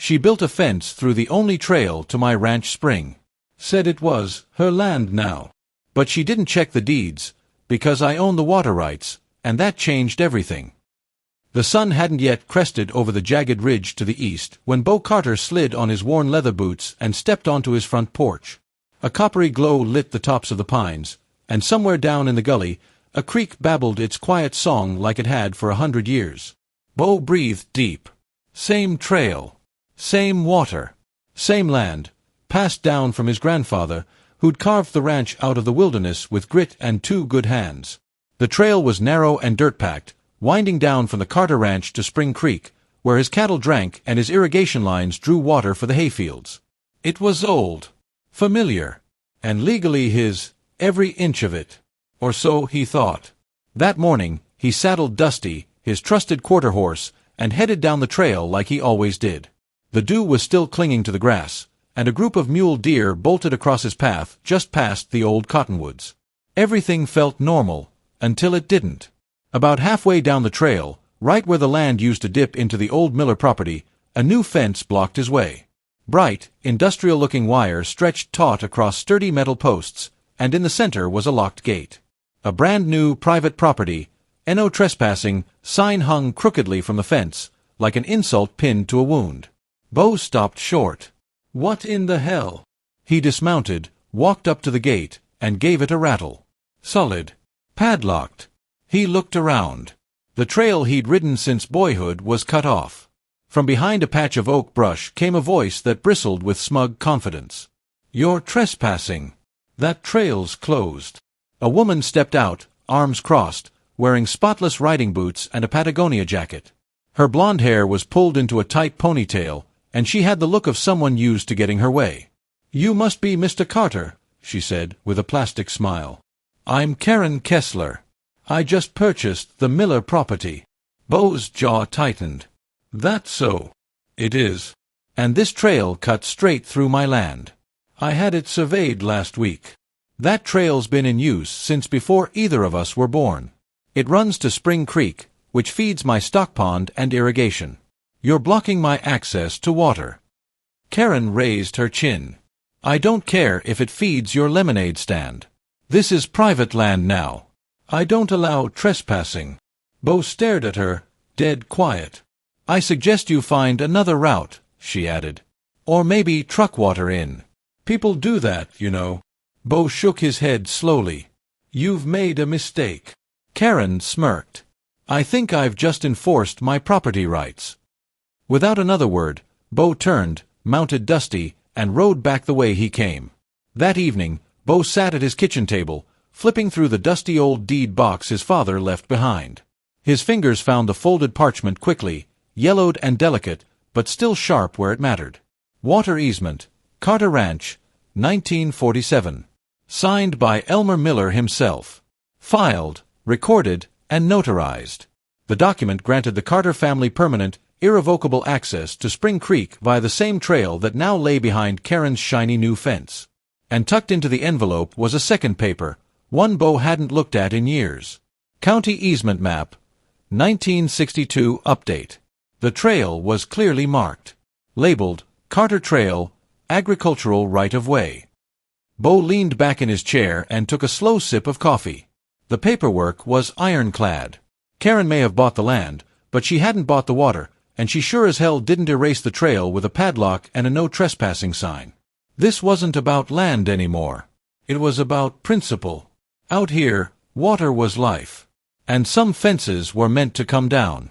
She built a fence through the only trail to my ranch spring. Said it was her land now. But she didn't check the deeds, because I own the water rights, and that changed everything. The sun hadn't yet crested over the jagged ridge to the east when Beau Carter slid on his worn leather boots and stepped onto his front porch. A coppery glow lit the tops of the pines, and somewhere down in the gully, a creek babbled its quiet song like it had for 100 years. Beau breathed deep. Same trail. Same water. Same land, passed down from his grandfather, who'd carved the ranch out of the wilderness with grit and 2 good hands. The trail was narrow and dirt-packed, winding down from the Carter Ranch to Spring Creek, where his cattle drank and his irrigation lines drew water for the hayfields. It was old, familiar, and legally his, every inch of it. Or so he thought. That morning, he saddled Dusty, his trusted quarter horse, and headed down the trail like he always did. The dew was still clinging to the grass, and a group of mule deer bolted across his path just past the old cottonwoods. Everything felt normal, until it didn't. About halfway down the trail, right where the land used to dip into the old Miller property, a new fence blocked his way. Bright, industrial-looking wire stretched taut across sturdy metal posts, and in the center was a locked gate. A brand-new private property, "No trespassing," sign hung crookedly from the fence, like an insult pinned to a wound. Beau stopped short. What in the hell? He dismounted, walked up to the gate, and gave it a rattle. Solid. Padlocked. He looked around. The trail he'd ridden since boyhood was cut off. From behind a patch of oak brush came a voice that bristled with smug confidence. "You're trespassing. That trail's closed." A woman stepped out, arms crossed, wearing spotless riding boots and a Patagonia jacket. Her blonde hair was pulled into a tight ponytail, and she had the look of someone used to getting her way. "You must be Mr. Carter," she said, with a plastic smile. "I'm Karen Kessler. I just purchased the Miller property." Beau's jaw tightened. "That's so." "It is. And this trail cuts straight through my land. I had it surveyed last week. That trail's been in use since before either of us were born. It runs to Spring Creek, which feeds my stock pond and irrigation. You're blocking my access to water." Karen raised her chin. "I don't care if it feeds your lemonade stand. This is private land now. I don't allow trespassing." Beau stared at her, dead quiet. "I suggest you find another route," she added. "Or maybe truck water in. People do that, you know." Beau shook his head slowly. "You've made a mistake." Karen smirked. "I think I've just enforced my property rights." Without another word, Beau turned, mounted Dusty, and rode back the way he came. That evening, Beau sat at his kitchen table, flipping through the dusty old deed box his father left behind. His fingers found the folded parchment quickly, yellowed and delicate, but still sharp where it mattered. Water easement, Carter Ranch, 1947. Signed by Elmer Miller himself. Filed, recorded, and notarized. The document granted the Carter family permanent, irrevocable access to Spring Creek via the same trail that now lay behind Karen's shiny new fence. And tucked into the envelope was a second paper, one Beau hadn't looked at in years. County Easement Map, 1962 Update. The trail was clearly marked. Labeled, Carter Trail, Agricultural Right-of-Way. Beau leaned back in his chair and took a slow sip of coffee. The paperwork was ironclad. Karen may have bought the land, but she hadn't bought the water, and she sure as hell didn't erase the trail with a padlock and a no trespassing sign. This wasn't about land anymore. It was about principle. Out here, water was life. And some fences were meant to come down.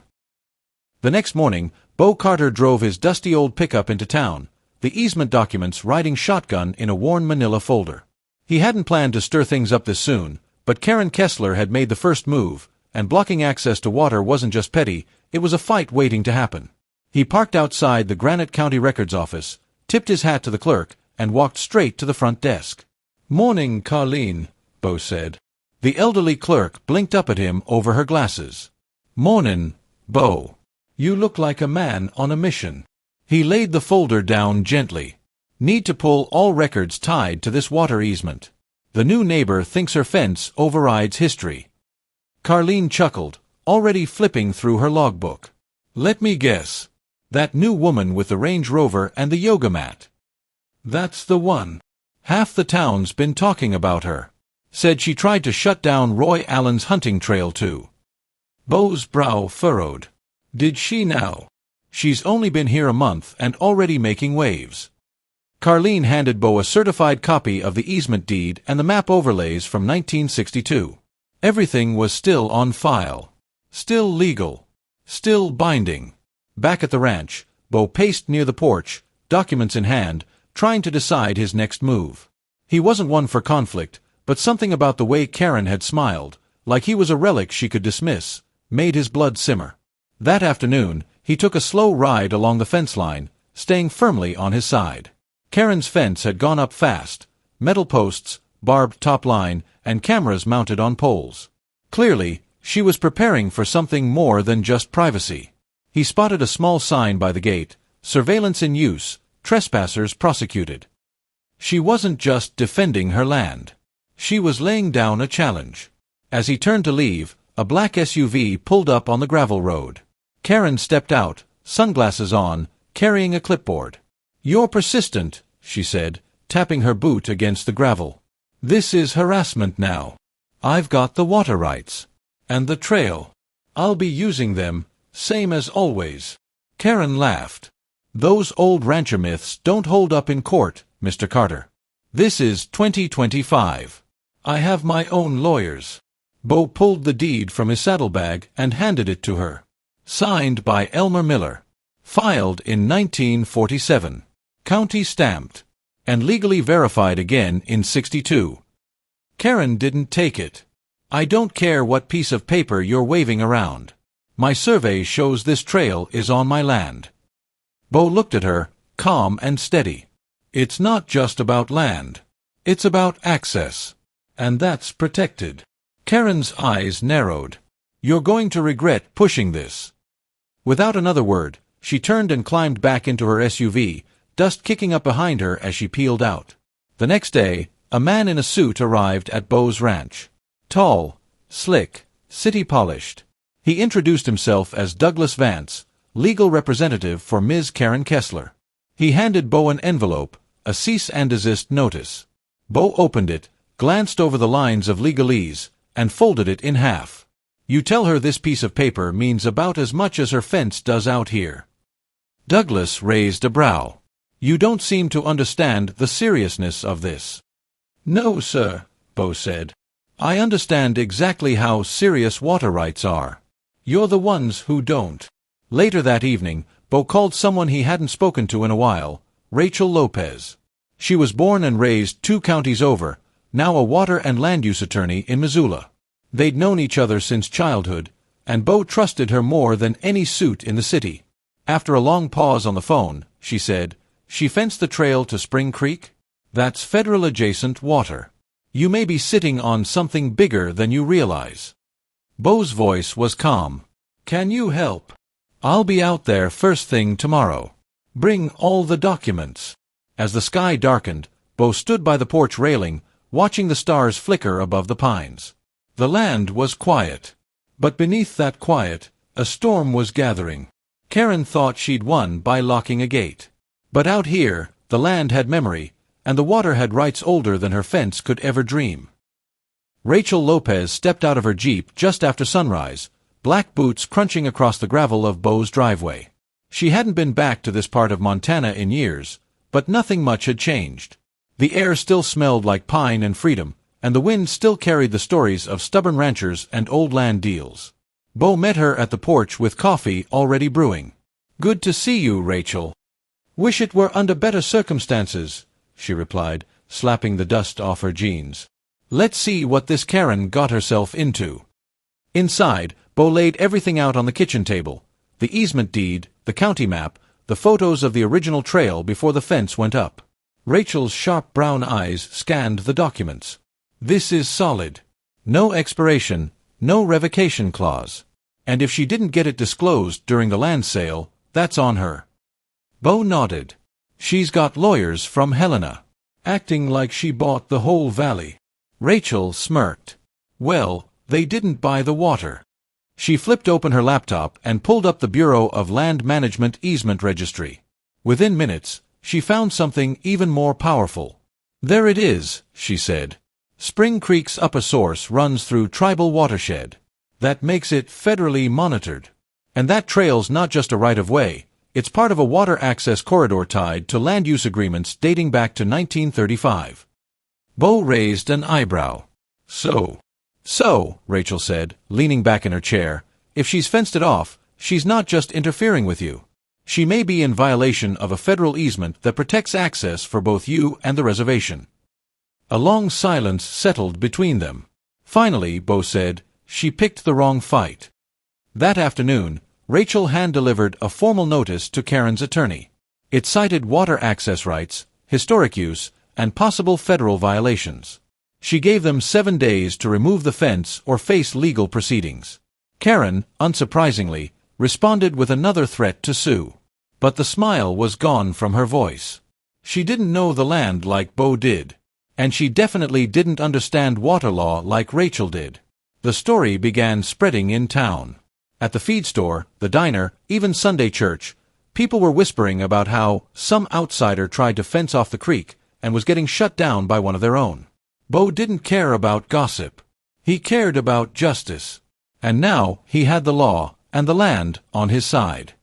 The next morning, Beau Carter drove his dusty old pickup into town, the easement documents riding shotgun in a worn manila folder. He hadn't planned to stir things up this soon, but Karen Kessler had made the first move, and blocking access to water wasn't just petty, it was a fight waiting to happen. He parked outside the Granite County Records office, tipped his hat to the clerk, and walked straight to the front desk. "Morning, Carleen," Beau said. The elderly clerk blinked up at him over her glasses. "Mornin', Beau. You look like a man on a mission." He laid the folder down gently. "Need to pull all records tied to this water easement. The new neighbor thinks her fence overrides history." Carleen chuckled, already flipping through her logbook. "Let me guess. That new woman with the Range Rover and the yoga mat. That's the one. Half the town's been talking about her. Said she tried to shut down Roy Allen's hunting trail too. Beau's brow furrowed. Did she now? She's only been here a month and already making waves. Carleen handed Beau a certified copy of the easement deed and the map overlays from 1962. Everything was still on file. Still legal. Still binding. Back at the ranch, Beau paced near the porch, documents in hand, trying to decide his next move. He wasn't one for conflict, but something about the way Karen had smiled, like he was a relic she could dismiss, made his blood simmer. That afternoon, he took a slow ride along the fence line, staying firmly on his side. Karen's fence had gone up fast, metal posts, barbed top line, and cameras mounted on poles. Clearly, she was preparing for something more than just privacy. He spotted a small sign by the gate, surveillance in use, trespassers prosecuted. She wasn't just defending her land. She was laying down a challenge. As he turned to leave, a black SUV pulled up on the gravel road. Karen stepped out, sunglasses on, carrying a clipboard. "You're persistent," she said, tapping her boot against the gravel. "This is harassment now. I've got the water rights. And the trail. I'll be using them, same as always." Karen laughed. "Those old rancher myths don't hold up in court, Mr. Carter. This is 2025. I have my own lawyers." Beau pulled the deed from his saddlebag and handed it to her. Signed by Elmer Miller. Filed in 1947. County stamped. And legally verified again in 62. Karen didn't take it. "I don't care what piece of paper you're waving around. My survey shows this trail is on my land." Beau looked at her, calm and steady. "It's not just about land. It's about access. And that's protected." Karen's eyes narrowed. "You're going to regret pushing this." Without another word, she turned and climbed back into her SUV, dust kicking up behind her as she peeled out. The next day, a man in a suit arrived at Beau's ranch. Tall, slick, city-polished. He introduced himself as Douglas Vance, legal representative for Ms. Karen Kessler. He handed Beau an envelope, a cease and desist notice. Beau opened it, glanced over the lines of legalese, and folded it in half. "You tell her this piece of paper means about as much as her fence does out here." Douglas raised a brow. "You don't seem to understand the seriousness of this." "No, sir," Beau said. "I understand exactly how serious water rights are. You're the ones who don't." Later that evening, Beau called someone he hadn't spoken to in a while, Rachel Lopez. She was born and raised 2 counties over, now a water and land use attorney in Missoula. They'd known each other since childhood, and Beau trusted her more than any suit in the city. After a long pause on the phone, she said, "She fenced the trail to Spring Creek? That's federal-adjacent water. You may be sitting on something bigger than you realize." Beau's voice was calm. "Can you help? I'll be out there first thing tomorrow. Bring all the documents." As the sky darkened, Beau stood by the porch railing, watching the stars flicker above the pines. The land was quiet. But beneath that quiet, a storm was gathering. Karen thought she'd won by locking a gate. But out here, the land had memory, and the water had rights older than her fence could ever dream. Rachel Lopez stepped out of her Jeep just after sunrise, black boots crunching across the gravel of Beau's driveway. She hadn't been back to this part of Montana in years, but nothing much had changed. The air still smelled like pine and freedom, and the wind still carried the stories of stubborn ranchers and old land deals. Beau met her at the porch with coffee already brewing. "Good to see you, Rachel." "Wish it were under better circumstances," she replied, slapping the dust off her jeans. "Let's see what this Karen got herself into." Inside, Beau laid everything out on the kitchen table, the easement deed, the county map, the photos of the original trail before the fence went up. Rachel's sharp brown eyes scanned the documents. "This is solid. No expiration, no revocation clause. And if she didn't get it disclosed during the land sale, that's on her." Beau nodded. "She's got lawyers from Helena, acting like she bought the whole valley." Rachel smirked. "Well, they didn't buy the water." She flipped open her laptop and pulled up the Bureau of Land Management Easement Registry. Within minutes, she found something even more powerful. "There it is," she said. "Spring Creek's upper source runs through tribal watershed. That makes it federally monitored. And that trail's not just a right-of-way, it's part of a water access corridor tied to land use agreements dating back to 1935. Beau raised an eyebrow. So, Rachel said, leaning back in her chair, if she's fenced it off, she's not just interfering with you. She may be in violation of a federal easement that protects access for both you and the reservation. A long silence settled between them. Finally, Beau said, she picked the wrong fight. That afternoon, Rachel hand-delivered a formal notice to Karen's attorney. It cited water access rights, historic use, and possible federal violations. She gave them 7 days to remove the fence or face legal proceedings. Karen, unsurprisingly, responded with another threat to sue. But the smile was gone from her voice. She didn't know the land like Beau did. And she definitely didn't understand water law like Rachel did. The story began spreading in town. At the feed store, the diner, even Sunday church, people were whispering about how some outsider tried to fence off the creek and was getting shut down by one of their own. Beau didn't care about gossip. He cared about justice. And now he had the law and the land on his side.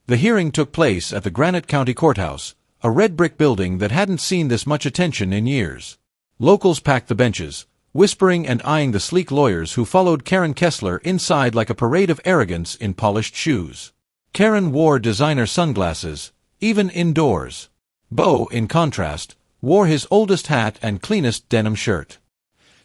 The hearing took place at the Granite County Courthouse, a red brick building that hadn't seen this much attention in years. Locals packed the benches, whispering and eyeing the sleek lawyers who followed Karen Kessler inside like a parade of arrogance in polished shoes. Karen wore designer sunglasses, even indoors. Beau, in contrast, wore his oldest hat and cleanest denim shirt.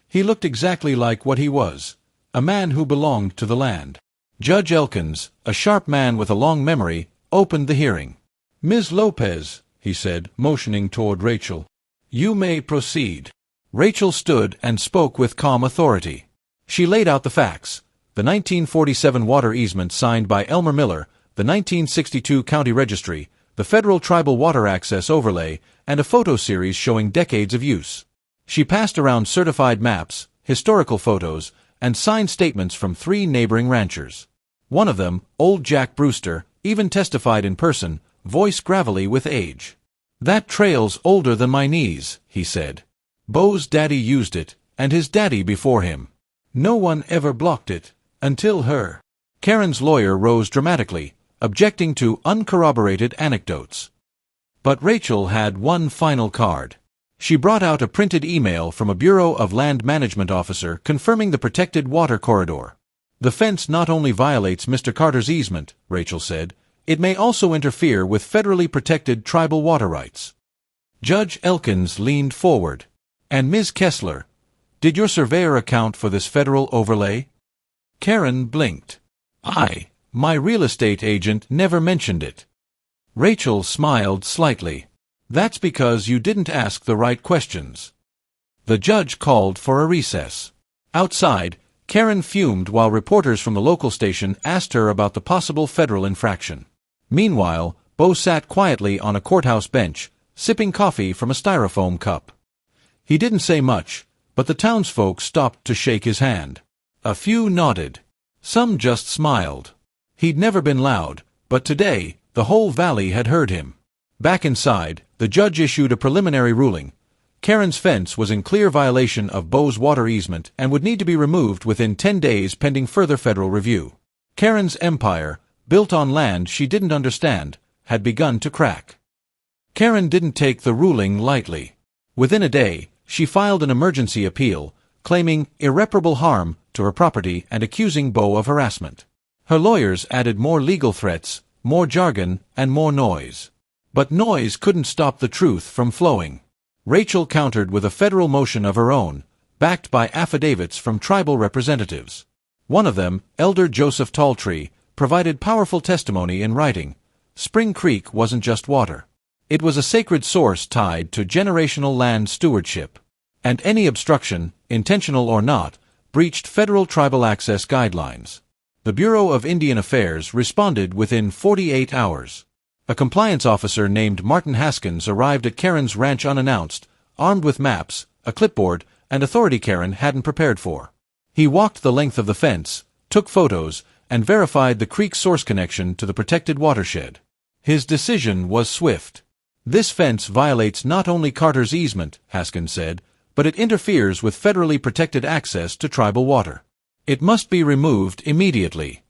He looked exactly like what he was, a man who belonged to the land. Judge Elkins, a sharp man with a long memory, opened the hearing. "Ms. Lopez," he said, motioning toward Rachel, "you may proceed." Rachel stood and spoke with calm authority. She laid out the facts: the 1947 water easement signed by Elmer Miller, the 1962 county registry, the federal tribal water access overlay, and a photo series showing decades of use. She passed around certified maps, historical photos, and signed statements from 3 neighboring ranchers. One of them, old Jack Brewster, even testified in person, voice gravelly with age. "That trail's older than my knees," he said. "Beau's daddy used it, and his daddy before him. No one ever blocked it, until her." Karen's lawyer rose dramatically, objecting to uncorroborated anecdotes. But Rachel had one final card. She brought out a printed email from a Bureau of Land Management officer confirming the protected water corridor. "The fence not only violates Mr. Carter's easement," Rachel said, "it may also interfere with federally protected tribal water rights." Judge Elkins leaned forward. "And Ms. Kessler, did your surveyor account for this federal overlay?" Karen blinked. My real estate agent never mentioned it." Rachel smiled slightly. "That's because you didn't ask the right questions." The judge called for a recess. Outside, Karen fumed while reporters from the local station asked her about the possible federal infraction. Meanwhile, Beau sat quietly on a courthouse bench, sipping coffee from a styrofoam cup. He didn't say much, but the townsfolk stopped to shake his hand. A few nodded. Some just smiled. He'd never been loud, but today, the whole valley had heard him. Back inside, the judge issued a preliminary ruling. Karen's fence was in clear violation of Beau's water easement and would need to be removed within 10 days pending further federal review. Karen's empire, built on land she didn't understand, had begun to crack. Karen didn't take the ruling lightly. Within a day, she filed an emergency appeal, claiming irreparable harm to her property and accusing Beau of harassment. Her lawyers added more legal threats, more jargon, and more noise. But noise couldn't stop the truth from flowing. Rachel countered with a federal motion of her own, backed by affidavits from tribal representatives. One of them, Elder Joseph Talltree, provided powerful testimony in writing. Spring Creek wasn't just water. It was a sacred source tied to generational land stewardship. And any obstruction, intentional or not, breached federal tribal access guidelines. The Bureau of Indian Affairs responded within 48 hours. A compliance officer named Martin Haskins arrived at Karen's ranch unannounced, armed with maps, a clipboard, and authority Karen hadn't prepared for. He walked the length of the fence, took photos, and verified the creek's source connection to the protected watershed. His decision was swift. This fence violates not only Carter's easement, Haskins said, but it interferes with federally protected access to tribal water. It must be removed immediately.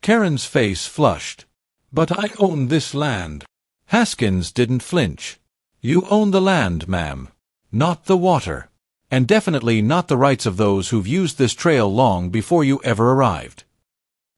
Karen's face flushed. But I own this land. Haskins didn't flinch. You own the land, ma'am. Not the water. And definitely not the rights of those who've used this trail long before you ever arrived.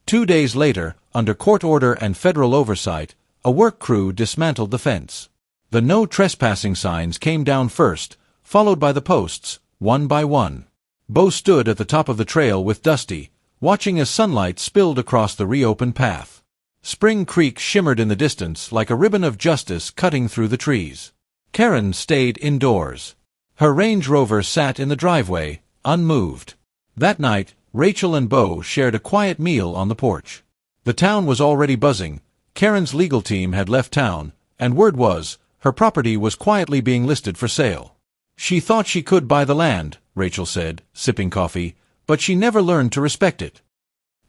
2 days later, under court order and federal oversight, a work crew dismantled the fence. The no trespassing signs came down first, followed by the posts, one by one. Beau stood at the top of the trail with Dusty, watching as sunlight spilled across the reopened path. Spring Creek shimmered in the distance like a ribbon of justice cutting through the trees. Karen stayed indoors. Her Range Rover sat in the driveway, unmoved. That night, Rachel and Beau shared a quiet meal on the porch. The town was already buzzing. Karen's legal team had left town, and word was, her property was quietly being listed for sale. She thought she could buy the land, Rachel said, sipping coffee, but she never learned to respect it.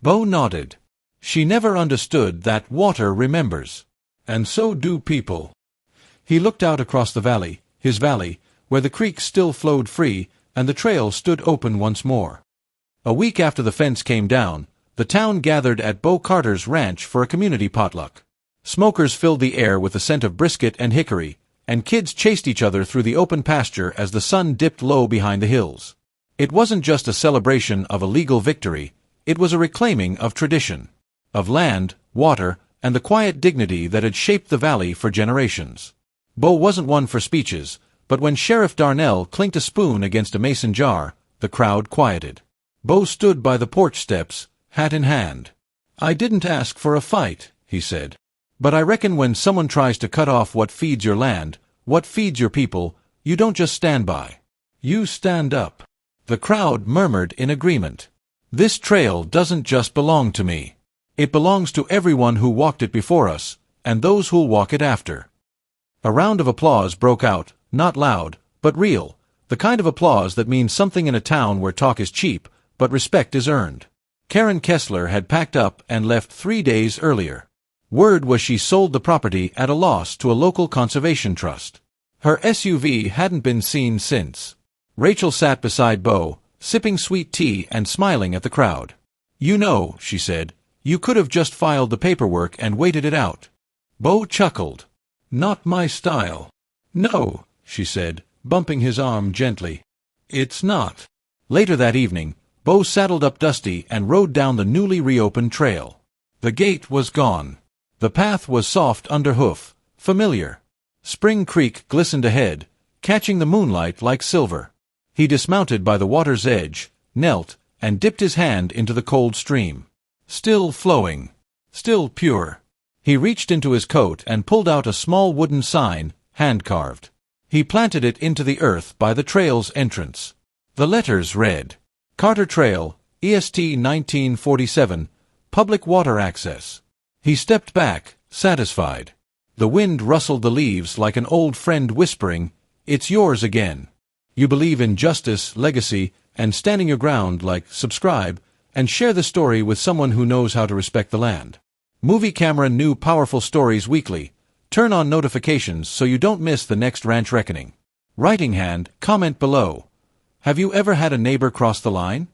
Beau nodded. She never understood that water remembers. And so do people. He looked out across the valley, his valley, where the creek still flowed free, and the trail stood open once more. A week after the fence came down, the town gathered at Beau Carter's ranch for a community potluck. Smokers filled the air with the scent of brisket and hickory, and kids chased each other through the open pasture as the sun dipped low behind the hills. It wasn't just a celebration of a legal victory, it was a reclaiming of tradition, of land, water, and the quiet dignity that had shaped the valley for generations. Beau wasn't one for speeches, but when Sheriff Darnell clinked a spoon against a mason jar, the crowd quieted. Beau stood by the porch steps, hat in hand. I didn't ask for a fight, he said. But I reckon when someone tries to cut off what feeds your land, what feeds your people, you don't just stand by. You stand up. The crowd murmured in agreement. This trail doesn't just belong to me. It belongs to everyone who walked it before us, and those who'll walk it after. A round of applause broke out, not loud, but real, the kind of applause that means something in a town where talk is cheap, but respect is earned. Karen Kessler had packed up and left 3 days earlier. Word was she sold the property at a loss to a local conservation trust. Her SUV hadn't been seen since. Rachel sat beside Beau, sipping sweet tea and smiling at the crowd. You know, she said, you could have just filed the paperwork and waited it out. Beau chuckled. Not my style. No, she said, bumping his arm gently. It's not. Later that evening, Beau saddled up Dusty and rode down the newly reopened trail. The gate was gone. The path was soft underhoof, familiar. Spring Creek glistened ahead, catching the moonlight like silver. He dismounted by the water's edge, knelt, and dipped his hand into the cold stream. Still flowing. Still pure. He reached into his coat and pulled out a small wooden sign, hand-carved. He planted it into the earth by the trail's entrance. The letters read, Carter Trail, EST 1947, Public Water Access. He stepped back, satisfied. The wind rustled the leaves like an old friend whispering, It's yours again. You believe in justice, legacy, and standing your ground, like subscribe, and share the story with someone who knows how to respect the land. Movie Camera new powerful stories weekly. Turn on notifications so you don't miss the next ranch reckoning. Writing hand, comment below. Have you ever had a neighbor cross the line?